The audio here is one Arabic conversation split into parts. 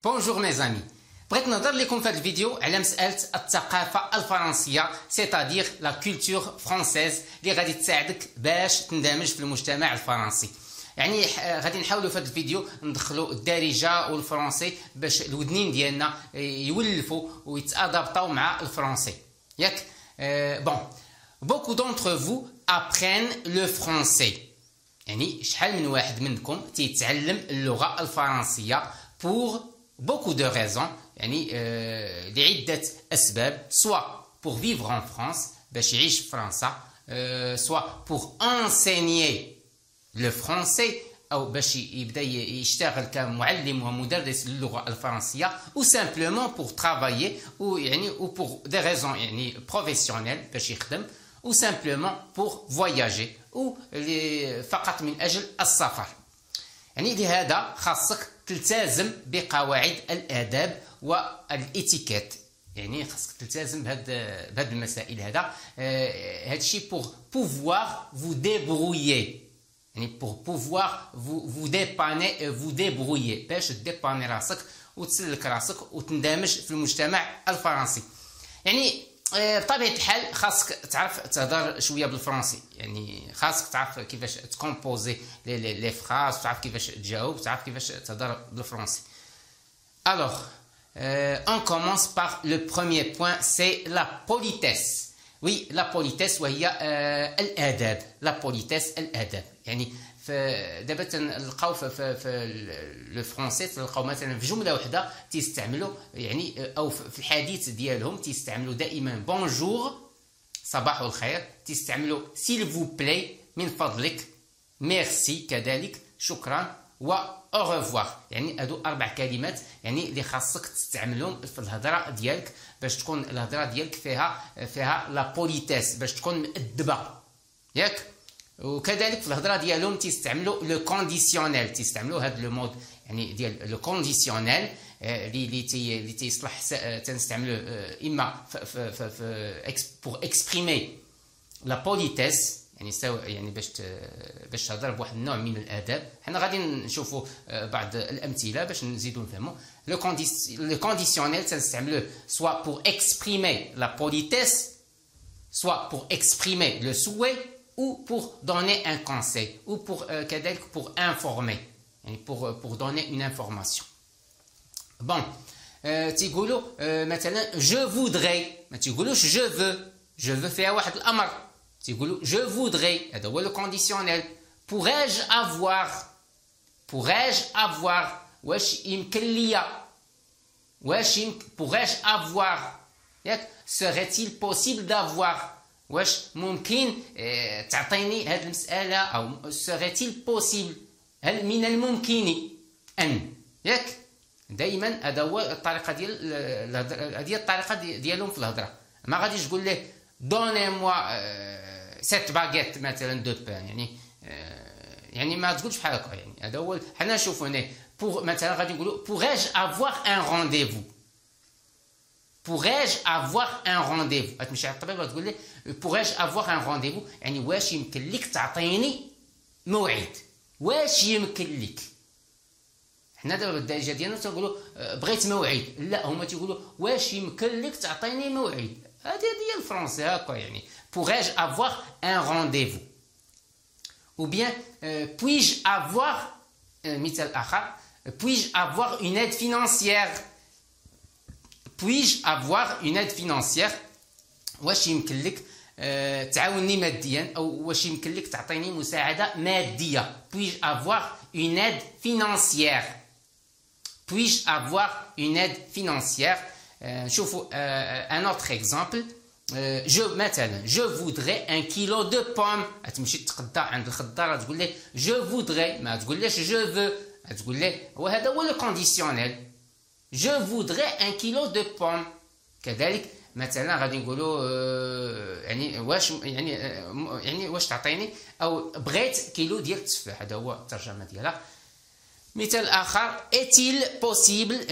Bonjour mes amis. بغيت نهضر لكم في هذا الفيديو على مسألة الثقافة الفرنسية سيتادير لا كولتور فرونسيز اللي غادي تساعدك باش تندمج في المجتمع الفرنسي. يعني غادي نحاولوا في هذا الفيديو ندخلوا الدارجة والفرنسي باش الودنين ديالنا يولفوا ويتادابطاو مع الفرنسي. ياك بون beaucoup d'entre vous apprennent le français. يعني شحال من واحد منكم تيتعلم اللغة الفرنسية pour beaucoup de raisons يعني لعدة أسباب soit pour vivre en France باش يعيش في فرنسا soit pour enseigner le français أو باش يبدا يشتغل كمعلم ومدرس للغة الفرنسية ou simplement pour travailler ou يعني ou pour des raisons يعني professionnelles باش يخدم ou simplement pour voyager ou فقط من أجل السفر. يعني لهذا خاصك تلتزم بقواعد الآداب والإتيكيت. يعني خاصك تلتزم بهاد المسائل هذا الشيء pour pouvoir vous débrouiller. يعني pour pouvoir vous dépanner vous débrouiller باش تديباني راسك وتسلك راسك وتندمج في المجتمع الفرنسي. يعني بطبيعة الحال خاصك تعرف تهضر شوية بالفرنسي. يعني خاصك تعرف كيفاش تكومبوزي لي فراز، تعرف كيفاش تجاوب، تعرف كيفاش تهضر بالفرنسي. Alors on commence par le premier point, c'est la politesse. Oui, la politesse وهي الآداب. La politesse الآداب. يعني دابا تنلقاو في لو فرونسي تلقاو مثلا في جمله واحده تيستعملوا يعني او في الحديث ديالهم تيستعملوا دائما بونجور صباح الخير، تيستعملوا سيل فو بلاي من فضلك، ميرسي كذلك شكرا، و او ريفوار. يعني هادو 4 كلمات يعني اللي خاصك تستعملهم في الهضره ديالك باش تكون الهضره ديالك فيها لا بوليتيس، باش تكون مؤدبه ياك. وكذلك في الهضره ديالهم تيستعملوا لو كونديسيونيل، تيستعملوا هذا لو مود يعني ديال لو كونديسيونيل اللي تيصلح تنستعملو اما بور اكسبريمي لا بوليتيس يعني باش تهضر بواحد النوع من الاداب. حنا غادي نشوفوا بعض الامثله باش نزيدوا نفهموا. لو كونديسيونيل تنستعملوه سوا بور اكسبريمي لا بوليتيس سوا بور اكسبريمي لو سوي ou pour donner un conseil ou pour pour informer يعني pour donner une information. Bon تيقولوا مثلا je voudrais، ما تيقولوش je veux فيها واحد الامر، تيقولوا je voudrais، هذا هو لو كونديسيونيل. pourrais-je avoir واش يمكن ليا، واش pourrais-je avoir ياك serait-il possible d'avoir، واش ممكن تعطيني هذه المسألة أو serait-il possible، هل من الممكن أن ياك. دائما هذا هو الطريقة هذه الطريقة ديالهم في الهضرة. ما غاديش تقول له دوني موا 7 باغيت مثلا دو بان، يعني ما تقولش بحال هكا. يعني هذا هو حنا نشوفوا هنا مثلا غادي نقولوا pourrais-je avoir un rendez-vous، pourrais-je avoir un rendez-vous. غتمشي على الطبيب وتقول له pourrais-je avoir un rendez-vous، يعني واش يمكن لك تعطيني موعد، واش يمكن لك. حنا دابا بالدارجه ديالنا تنقولوا بغيت موعد، لا هما تيقولوا واش يمكن لك تعطيني موعد. هذه ديال الفرنسي هكا. يعني pourrais-je avoir un rendez-vous ou bien puis-je avoir مثال اخر puis-je avoir une aide financière. puis-je avoir une aide financière، واش يمكن لك تعاوني ماديا او واش يمكن لك تعطيني مساعده ماديه. puis-je avoir une aide financière، puis-je avoir une aide financière. نشوفوا un autre exemple. مثلا je voudrais un kilo de pommes. تمشي تقدا عند الخضار تقول له je voudrais، ما تقولش je veux، تقول له وهذا هو لو كونديسيونيل je voudrais un kilo de pommes. كذلك مثلا غادي نقولوا يعني واش يعني واش تعطيني او بغيت كيلو ديال التفاح. هذا هو الترجمه ديالها. مثال اخر est-il possible،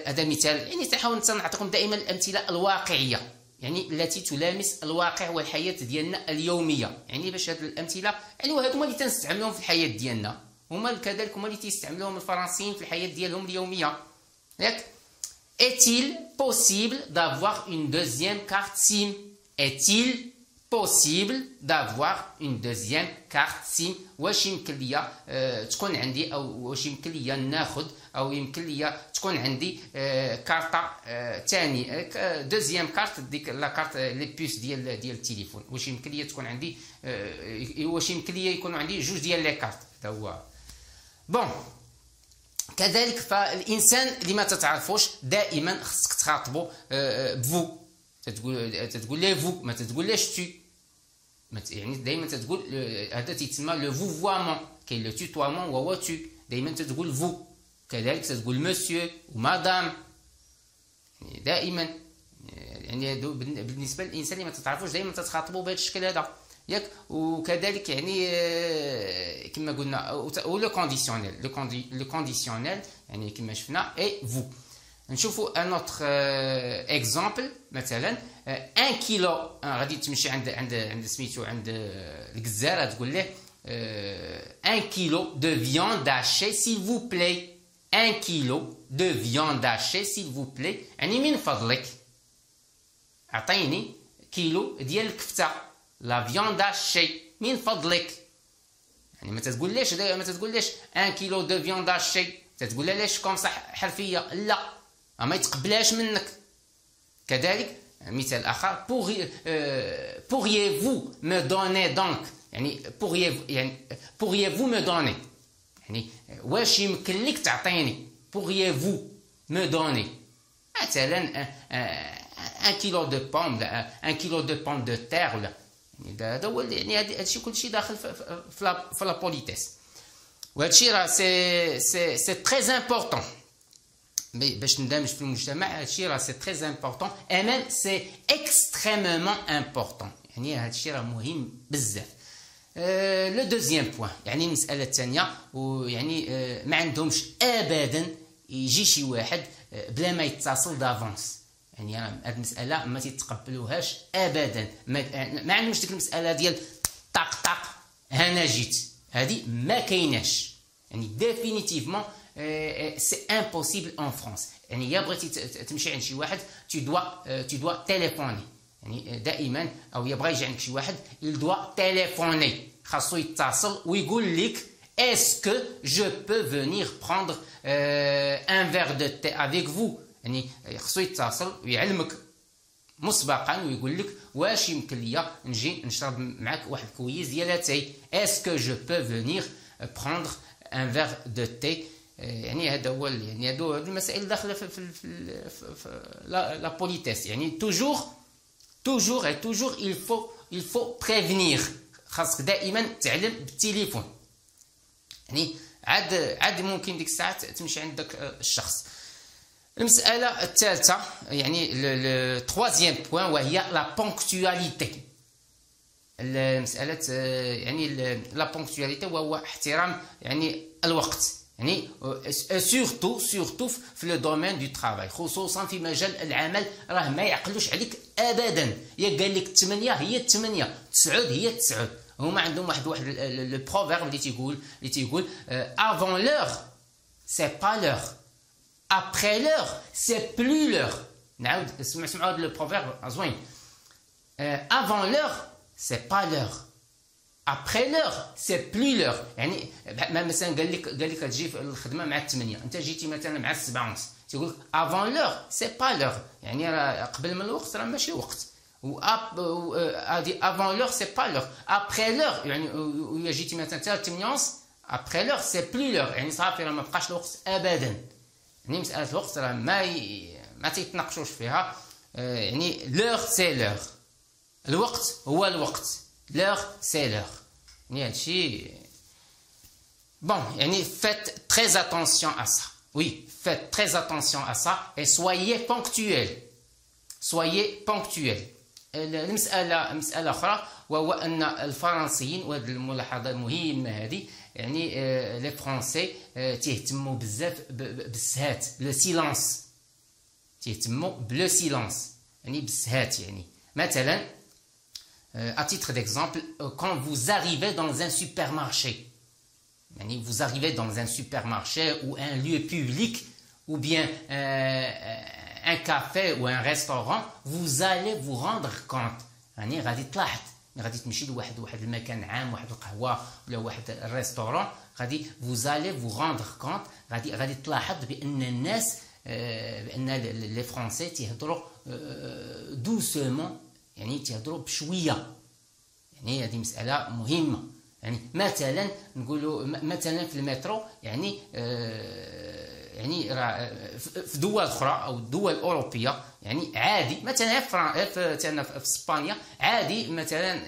هذا مثال يعني تحاول نعطيكم دائما الامثله الواقعيه يعني التي تلامس الواقع والحياه ديالنا اليوميه. يعني باش هذه الامثله يعني وهذو هما اللي تنستعملوهم في الحياه ديالنا، هما كذلك هما اللي تيستعملوهم الفرنسيين في الحياه ديالهم اليوميه. Est-il possible d'avoir une deuxième carte SIM? Est-il possible d'avoir une deuxième carte SIM؟ واش يمكن ليا تكون عندي او واش يمكن ليا ناخذ او يمكن ليا تكون عندي كارطه ثاني دوزيام كارت ديك لا كارت لي بوس ديال التليفون. واش يمكن ليا تكون عندي واش يمكن ليا يكون عندي جوج ديال لي كارت؟ هذا هو بون. كذلك فالانسان اللي ما تتعرفوش دائما خصك تخاطبو بفو، تتقول ليه فو، ما تتقوليش تي، يعني دائما تتقول هذا تيتسمى لو فوفوامون. كاين لو توتوامون وهو تو، دائما تتقول فو. كذلك تتقول مسيو ومدام، يعني دائما يعني بالنسبه للانسان اللي ما تتعرفوش دائما تتخاطبوا بهذا الشكل هذا ياك. وكذلك يعني كما قلنا ولو كونديسيونيل، لو كونديسيونيل يعني كما شفنا اي فو. نشوفوا ان اوتر اكزامبل. مثلا 1 كيلو غادي تمشي عند سميتو عند الجزار تقول له 1 كيلو دو فياند هاشي سيل فو بلاي. 1 كيلو دو فياند هاشي سيل فو بلاي، يعني من فضلك اعطيني كيلو ديال الكفته، لا فياند هاشي من فضلك. يعني ما تقوليش 1 كيلو دو فياند هاشي، تتقول لها ليش كوم صح حرفيه، لا ما يتقبلهاش منك. كذلك مثال اخر pourriez-vous me donner donc، يعني pourriez-vous me donner، يعني واش يمكن لك تعطيني. pourriez-vous me donner مثلا 1 كيلو دو بوم، 1 كيلو دو بوم دو تير، ولا يعني هذا هو يعني هادشي كلشي داخل في لا بوليتيس. وهادشي راه سي تري امبورطون باش ندمج في المجتمع. هادشي راه سي تري امبورطون اي ميم سي اكستريمومون امبورطون، يعني هادشي راه مهم بزاف. لو دوزيام بوين يعني المساله الثانيه، ويعني ما عندهمش ابدا يجي شي واحد بلا ما يتصل دافونس. يعني هاد المساله ما تيتقبلوهاش ابدا، ما عندهمش ديك المساله ديال طاق طاق انا جيت، هذه ما كايناش. يعني ديفينيتيفمون سي امبوسيبل ان فرانس. يعني يا بغيتي تمشي عند شي واحد tu dois تيليفوني، يعني دائما او يا بغى يجي عندك شي واحد il doit تيليفوني، خاصو يتصل ويقول لك est-ce que je peux venir prendre un verre de thé avec vous. يعني خاصو يتصل ويعلمك مسبقا ويقول لك واش يمكن ليا نجي نشرب معك واحد الكويس ديال اتاي. est-ce que je peux venir prendre un verre de thé. يعني هذا هو يعني هادو المسائل داخله في لا بوليتيس. يعني toujours il faut prévenir. خاصك دائما تعلم بالتليفون. يعني عاد ممكن ديك الساعه تمشي عند داك الشخص. المساله الثالثه يعني لو تروازيام بوين وهي لا بونكتواليتي. المساله يعني لا بونكتواليتي وهو احترام يعني الوقت. يعني سورتو في لو دومين دو ترافاي، خصوصا في مجال العمل راه ما يعقلوش عليك ابدا. يا قال لك 8 هي 8، 9 هي 9. هما عندهم واحد لو بروفيرب اللي تيقول افون لور سي با لور، ابري لور سي بلو لور. نعاود سمعوا هذا لو بروفيرب زوين. افون لور سي با لور، ابري لور سي بلو لور. يعني مثلا قال لك تجي في الخدمه مع 8، انت جيتي مثلا مع 7:30، تيقول لك افون لور سي با لور، يعني راه قبل من الوقت راه ماشي وقت. و هادي افون لور سي با لور، ابري لور يعني ويا جيتي مثلا حتى 8:30 ابري لور سي بلو لور، يعني صافي راه ما بقاش الوقت ابدا. يعني مساله الوقت راه ما تيتناقشوش فيها. يعني لور سي لور، الوقت هو الوقت، l'heure c'est l'heure. يعني هادشي bon. يعني faites très attention à ça. Oui, faites très attention à ça et soyez ponctuel. مسألة أخرى وهو أن الفرنسيين، وهذه الملاحظة المهمة هذه، يعني لي فرونسي تيهتموا بزاف بالسهات، لو سيلانس، تيهتموا بلو سيلانس يعني بالسهات. يعني مثلا à titre d'exemple, quand vous arrivez dans un supermarché, vous arrivez dans un supermarché ou un lieu public ou bien un café ou un restaurant, vous allez vous rendre compte. يعني غادي تلاحظ غادي تمشي لواحد المكان عام، واحد القهوه ولا واحد الريستورون، غادي vous allez vous rendre compte، غادي تلاحظ بان الناس بان لي فرونسي تيهضروا دوسمون، يعني تيهضروا بشويه. يعني هذه مساله مهمه. يعني مثلا نقولوا مثلا في المترو، يعني يعني في دول اخرى او الدول الاوروبيه يعني عادي، مثلا في اسبانيا عادي، مثلا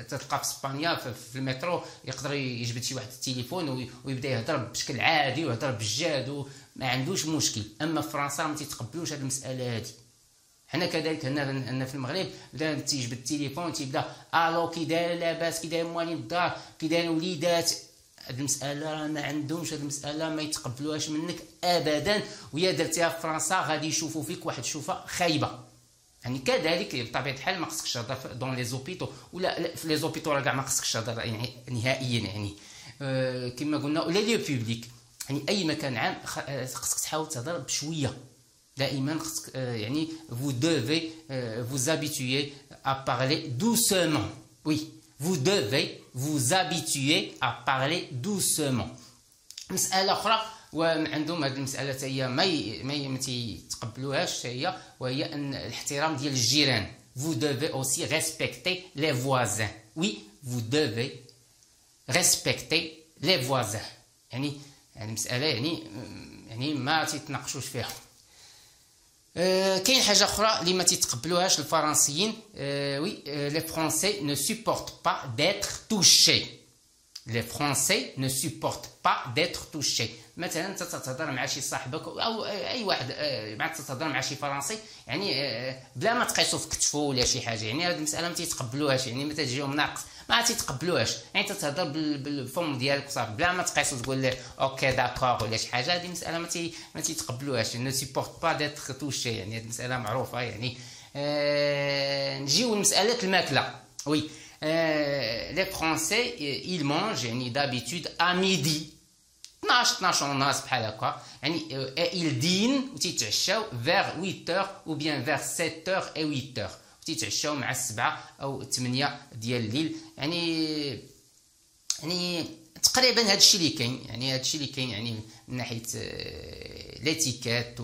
تلقى في اسبانيا في المترو يقدر يجبد شي واحد التليفون ويبدا يهضر بشكل عادي ويهضر بالجاد وما عندوش مشكل. اما في فرنسا ما تيتقبلوش هذه المساله هذه. حنا كذلك هنا في المغرب بدا تيجبد التليفون تيبدا الو كي داير لاباس، كي داير موالين الدار، كي داير وليدات. هاد المساله راه ما عندهمش، هاد المساله ما يتقبلوهاش منك ابدا، ويا درتيها في فرنسا غادي يشوفوا فيك واحد الشوفه خايبه. يعني كذلك بطبيعه الحال ما خصكش تهضر دون لي زوبيتو، ولا في لي زوبيتو راه كاع ما خصكش تهضر يعني نهائيا. يعني كما قلنا ولا لي بوبليك، يعني اي مكان عام خصك تحاول تهضر بشويه دائما. خصك يعني vous devez vous habituer à parler doucement. Oui, vous devez vous habituer à parler doucement. مسألة أخرى وعندهم هذه المسألة حتى هي ما تيتقبلوهاش، هي وهي أن الاحترام ديال الجيران. Vous devez aussi respecter les voisins. Oui, vous devez respecter les voisins. يعني هذه المسألة يعني ما تيتناقشوش فيها. كاين حاجه اخرى اللي ما تيتقبلوهاش الفرنسيين. وي لي فرونسي ne supportent pas d'être touchés. لي فرونسي ne supportent pas d'être touchés. مثلا انت تهضر مع شي صاحبك او اي واحد معك تهضر مع شي فرنسي، يعني بلا ما تقيسو في كتفو ولا شي حاجه، يعني هذه المساله ما تيتقبلوهاش. يعني متى تجيهم ناقص ما تيتقبلوهاش، يعني تتهضر بالفم ديالك صافي بلا ما تقيسو تقول له اوكي داكور ولا شي حاجه. هذه المساله ما تيتقبلوهاش. نو سيبورت با ديتر توشي، يعني هذه المساله معروفه. يعني نجيو لمساله الماكله. وي لي فرونسي ils mangent يعني d'habitude à midi 12 ونص بحال هكا، يعني ils dînent وتيتعشاو vers 8h ou bien vers 7h et 8h، تيتعشاو مع 7 أو 8 ديال الليل. يعني تقريبا هذا الشيء اللي كاين، يعني هذا الشيء اللي كاين يعني من ناحيه ليتيكات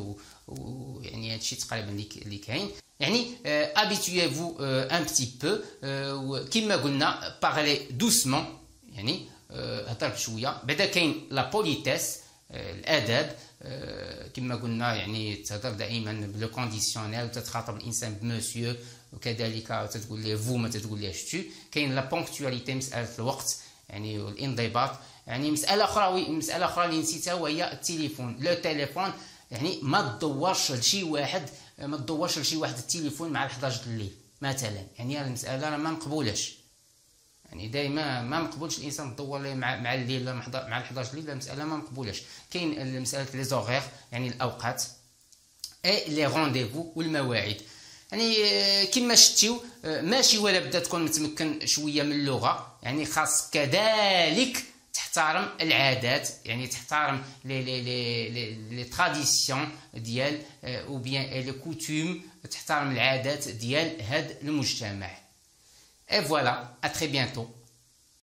ويعني هذا الشيء تقريبا اللي كاين. يعني habituez-vous un petit peu كما قلنا parlez doucement، يعني هضر بشويه. بعدا كاين لا بوليتيس الاداب، كما قلنا يعني تهضر دائما بلو كونديسيونيل وتتخاطب الانسان بمسيو، وكذلك تتقول ليه فو ما تتقول ليه شتو. كاين لا بونكتواليتي مساله الوقت يعني والانضباط. يعني مساله اخرى اللي نسيتها وهي التليفون. لو تليفون يعني ما تدورش لشي واحد التليفون مع 11 الليل مثلا، يعني هذه المساله راه ما مقبولاش. يعني دائما ما مقبولش الانسان يدور ليه مع الليل مع 11 الليل، المساله ما مقبولاش. كاين مساله لي زوغير يعني الاوقات اي لي رونديفو والمواعيد. يعني كما شفتيو ماشي ولا بدا تكون متمكن شويه من اللغه، يعني خاص كذلك تحترم العادات، يعني تحترم لي تراديسيون ديال او بيان لي كوتوم، تحترم العادات ديال هذا المجتمع. Et voilà, à très bientôt.